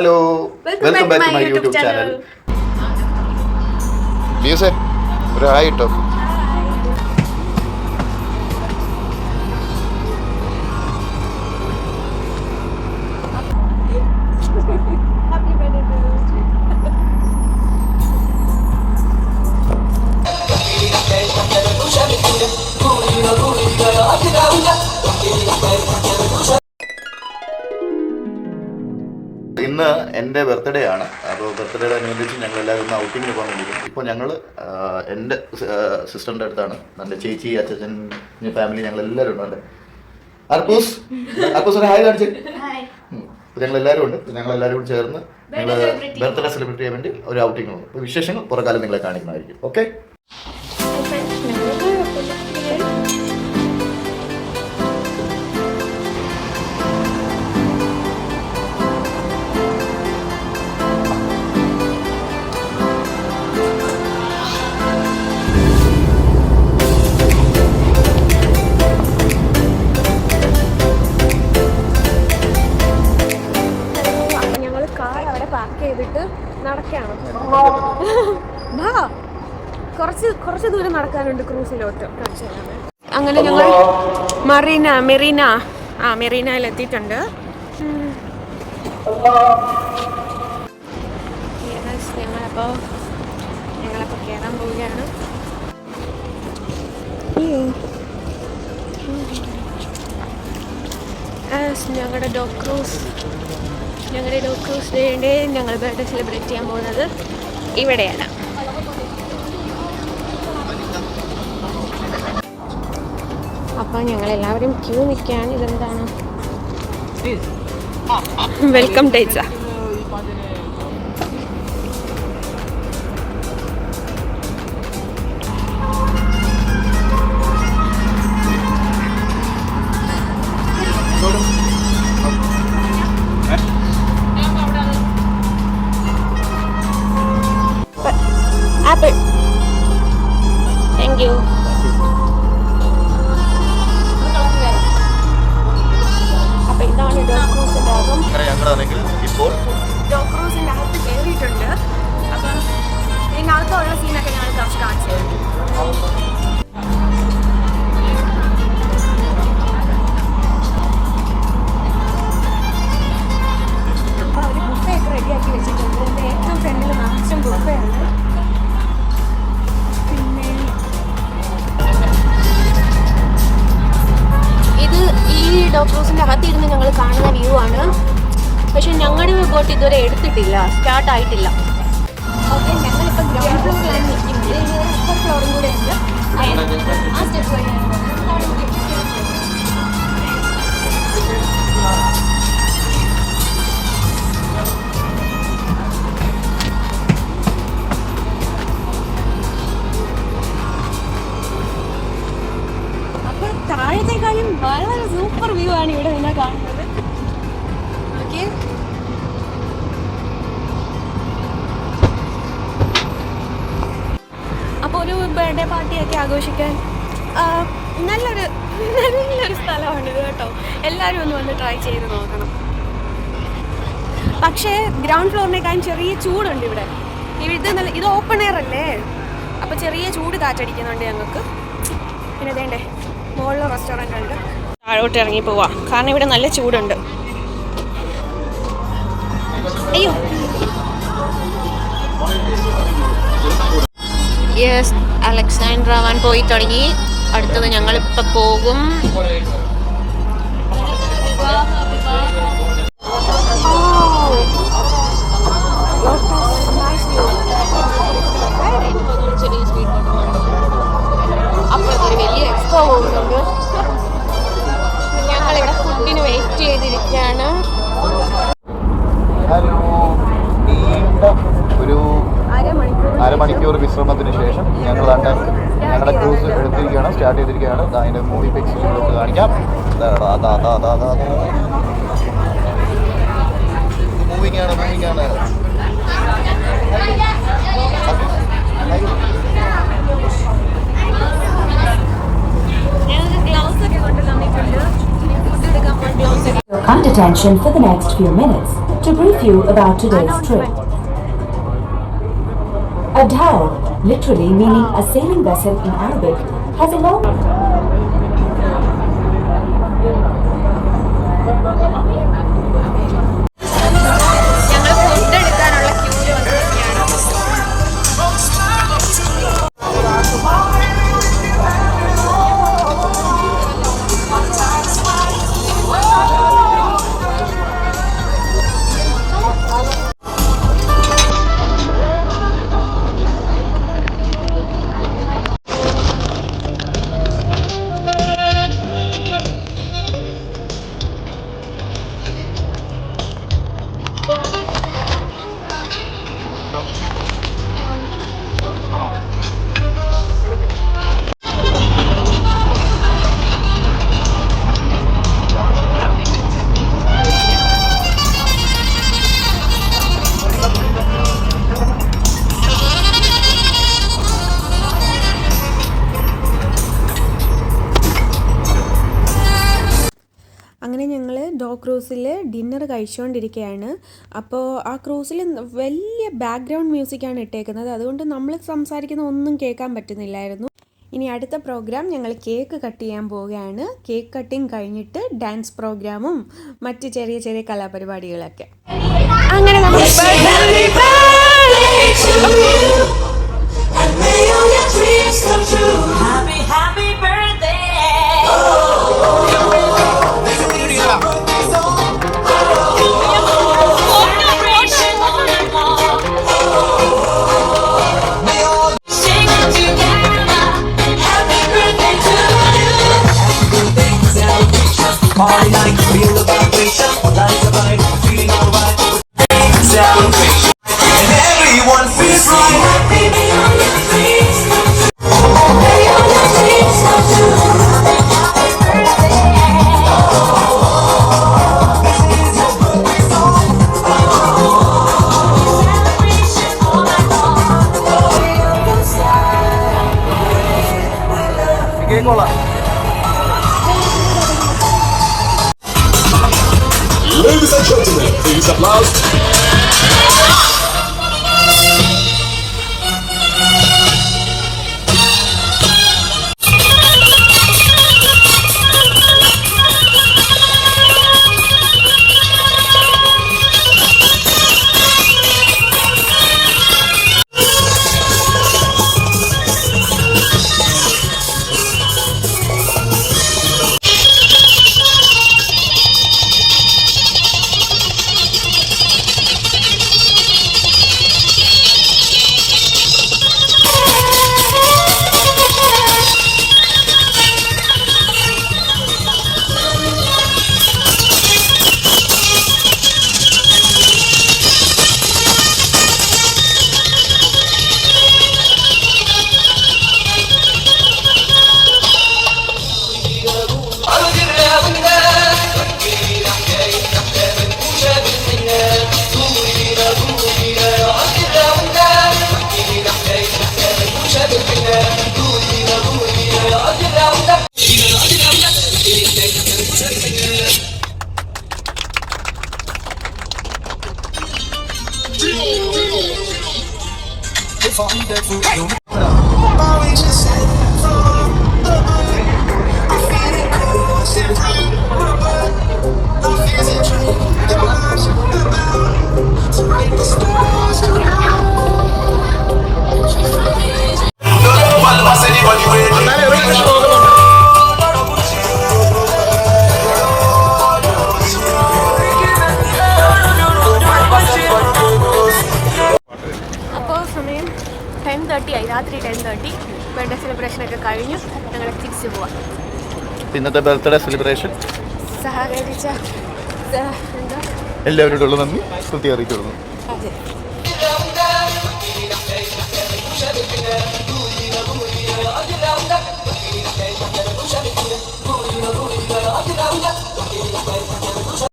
Hello, welcome back to my YouTube channel. Music ഒരു hi ഇട്ടോ. ഇന്ന് എൻ്റെ ബർത്ത്ഡേ ആണ്. അപ്പോൾ ബർത്ത്ഡേയോട് അനുബന്ധിച്ച് ഞങ്ങൾ എല്ലാവരും ഒന്ന് ഔട്ടിങ്ങിന് പോകാൻ വേണ്ടിയിരിക്കും. ഇപ്പോൾ ഞങ്ങൾ എൻ്റെ സിസ്റ്ററിൻ്റെ അടുത്താണ്. എൻ്റെ ചേച്ചി, അച്ഛൻ, ഫാമിലി ഞങ്ങൾ എല്ലാവരും ഉണ്ട്. അർക്കൂസ് ഒരു ഹായ് കാണിച്ച്. ഞങ്ങളെല്ലാവരും ഉണ്ട്. ഞങ്ങളെല്ലാവരും കൂടി ചേർന്ന് ഞങ്ങൾ ബർത്ത്ഡേ സെലിബ്രേറ്റ് ചെയ്യാൻ വേണ്ടി ഒരു ഔട്ടിങ് ഉണ്ട്. അപ്പോൾ വിശേഷങ്ങൾ പുറകാലം നിങ്ങളെ കാണിക്കുന്നതായിരിക്കും. ഓക്കെ, ചെയ്തിട്ട് നടക്കാണ്. കുറച്ച് ദൂരം നടക്കാനുണ്ട് ക്രൂസിലോട്ട്. അങ്ങനെ ഞങ്ങൾ മെറീനയിൽ എത്തിയിട്ടുണ്ട്. ഞങ്ങളപ്പോൾ കയറാൻ പോവുകയാണ്. ഞങ്ങളുടെ ഡോഗ് ക്രൂസ് ഡേയുടെ ഞങ്ങൾ ബർത്ത്ഡേ സെലിബ്രേറ്റ് ചെയ്യാൻ പോകുന്നത് ഇവിടെയാണ്. അപ്പോൾ ഞങ്ങളെല്ലാവരും ക്യൂ നിൽക്കുകയാണ്. ഇതെന്താണ്? വെൽക്കം ടേച്ച. Apple. Thank you. അപ്പോൾ ഇതാണ് ഡോഗ് ക്രൂസിൻ്റെ അകം. ഇപ്പോൾ ഡോഗ് ക്രൂസിൻ്റെ അകത്ത് കയറിയിട്ടുണ്ട്. അപ്പം ഇതിനകത്തുള്ള സീനൊക്കെ ഞങ്ങൾ കുറച്ച് കാണിച്ചു തരും. അപ്പോൾ അവർ ബുഫയൊക്കെ റെഡിയാക്കി വെച്ചിട്ടുണ്ട്. ഇതിൻ്റെ ഏറ്റവും ഫ്രണ്ടിൽ നിറച്ചും ബുഫയാണ്. ഈ ഡോഗ് ക്രൂസിൻ്റെ അകത്തിരുന്ന് ഞങ്ങൾ കാണുന്ന വ്യൂ ആണ്. പക്ഷെ ഞങ്ങളുടെ ബോട്ട് ഇതുവരെ എടുത്തിട്ടില്ല, സ്റ്റാർട്ടായിട്ടില്ല. ഓക്കെ, ഞങ്ങളിപ്പോൾ ഗ്രൗണ്ട് ഫ്ലോറിലാണ് നിൽക്കുന്നത്. അപ്പർ ഫ്ലോറും കൂടെ ഉണ്ട്. ആ സ്റ്റെപ്പ് വഴിയാണ്. താഴത്തേക്കാളും വളരെ സൂപ്പർ വ്യൂ ആണ് ഇവിടെ നിങ്ങൾ കാണുന്നത്. ഓക്കെ, അപ്പോൾ ഒരു ബർത്ത്ഡേ പാർട്ടിയൊക്കെ ആഘോഷിക്കാൻ നല്ലൊരു സ്ഥലമാണിത് കേട്ടോ. എല്ലാവരും ഒന്ന് വന്ന് ട്രൈ ചെയ്ത് നോക്കണം. പക്ഷേ ഗ്രൗണ്ട് ഫ്ലോറിനേക്കാളും ചെറിയ ചൂടുണ്ട് ഇവിടെ. ഇത് ഓപ്പൺ എയർ അല്ലേ, അപ്പോൾ ചെറിയ ചൂട് കാറ്റടിക്കുന്നുണ്ട് ഞങ്ങൾക്ക്. പിന്നെ വേണ്ടേ മുകളിൽ റെസ്റ്റോറൻ്റ് ഉണ്ട്. താഴോട്ട് ഇറങ്ങി പോവാം, കാരണം ഇവിടെ നല്ല ചൂടുണ്ട്. അയ്യോ, യെസ്, അലക്സാൻഡ്ര വൻ പോയി തുടങ്ങി. അടുത്തത് ഞങ്ങളിപ്പോൾ പോകും. അപ്പോൾ ഒരു വലിയ എക്സ്പോ പോകുന്നുണ്ട്. ഞങ്ങളിവിടെ ഫുഡിന് വെയിറ്റ് ചെയ്തിരിക്കുകയാണ്. ഒരു അരമണിക്കൂർ വിശ്രമത്തിന് ശേഷം ഞങ്ങളുടെ ക്രൂസ് എടുത്തിരിക്കുകയാണ്, സ്റ്റാർട്ട് ചെയ്തിരിക്കുകയാണ്. അതിൻ്റെ മൂവി പിക്സ് നിങ്ങൾക്ക് കാണിക്കാം. മൂവിങ് ആണ്. Kind attention for the next few minutes. To brief you about today's trip. A dhow, literally meaning a sailing vessel in Arabic, has a long... ഞങ്ങൾ ഫുഡ് എടുക്കാനുള്ള ക്യൂവിൽ വന്നിരിക്കുകയാണ്. അങ്ങനെ ഞങ്ങൾ ഡോ ക്രൂസിൽ ഡിന്നർ കഴിച്ചുകൊണ്ടിരിക്കുകയാണ്. അപ്പോൾ ആ ക്രൂസിൽ വലിയ ബാക്ക്ഗ്രൗണ്ട് മ്യൂസിക്കാണ് ഇട്ടേക്കുന്നത്. അതുകൊണ്ട് നമ്മൾ സംസാരിക്കുന്ന ഒന്നും കേൾക്കാൻ പറ്റുന്നില്ലായിരുന്നു. ഇനി അടുത്ത പ്രോഗ്രാം ഞങ്ങൾ കേക്ക് കട്ട് ചെയ്യാൻ പോവുകയാണ്. കേക്ക് കട്ടിങ് കഴിഞ്ഞിട്ട് ഡാൻസ് പ്രോഗ്രാമും മറ്റ് ചെറിയ ചെറിയ കലാപരിപാടികളൊക്കെ. അങ്ങനെ നമ്മൾ Party night, feel the vibration, light the vibe, feeling alright. Celebration, and everyone feels right. Happy, may all your dreams come true. May all your dreams come true. Happy birthday. This is your birthday song. Celebration all night long. Feel the sun. Ladies and gentlemen, please applause. രാത്രി 10:30 birthday സെലിബ്രേഷനൊക്കെ കഴിഞ്ഞു. ഞങ്ങൾ തിരിച്ചു പോവാം. ഇന്നത്തെ birthday celebration സഹകരിച്ച എല്ലാവരോടുള്ള നന്ദി സ്തുതി അറിയിക്കുന്നു. അതെ.